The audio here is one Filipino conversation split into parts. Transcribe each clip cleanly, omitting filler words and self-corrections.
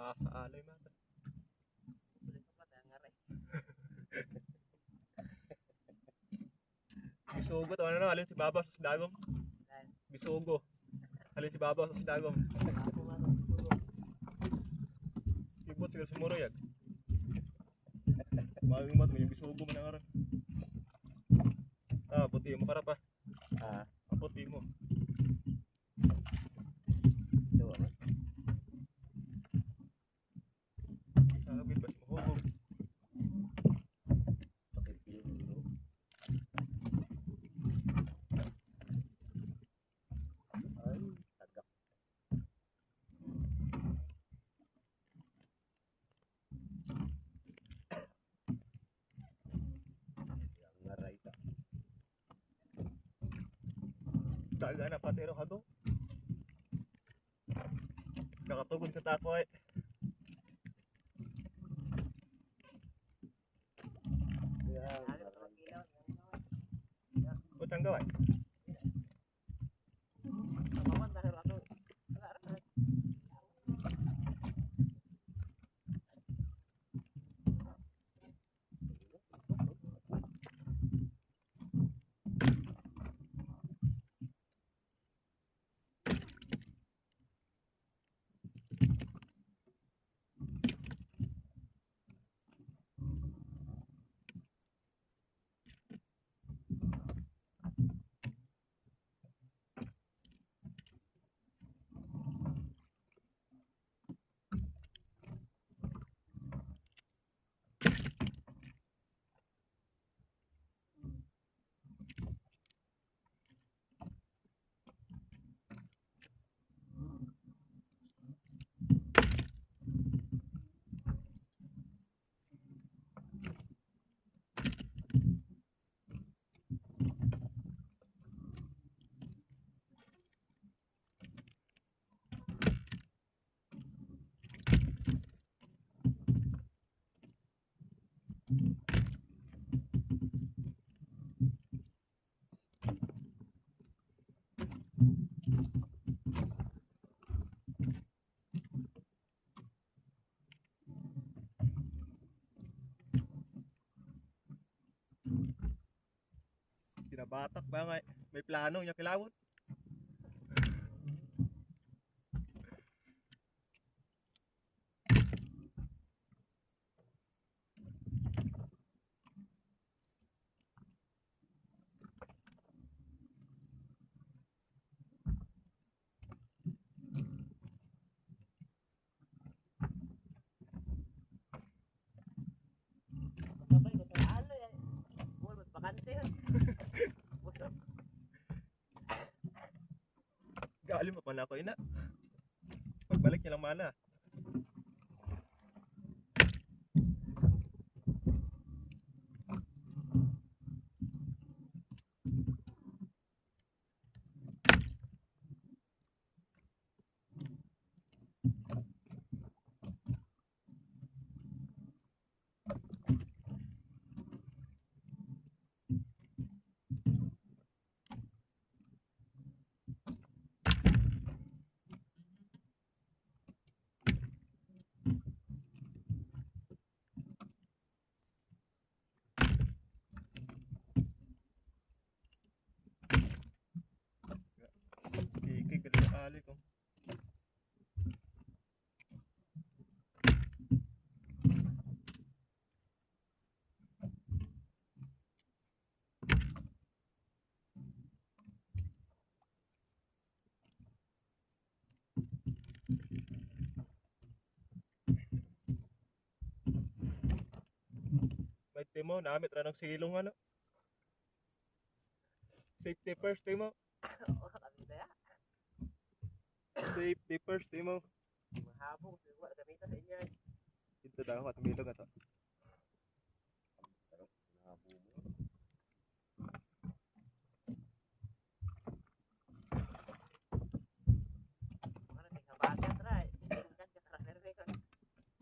Sa aloy mata. Bisugo to ano alin si Baba sa dagom. Bisugo. Alin si Baba sa dagom. Ibot siguro si Moro yan. Mawing mat may bisugo man ang aron. Puti mo karapa. Puti mo. Sabi ba si Mahogog. Daga na patero ka to. Kakatugod sa tako eh. Utang gawin. Kinabatak ba nga may plano niya kilawot. Galim pa na ako ina. Pagbalik niya lang mana. Ali ko. May timo namit ra ng silong ano. Safety first timo. Safety first timo. Mahabong siguro gamita sa inyo. Dito daw at milog ato.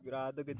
Grado gid.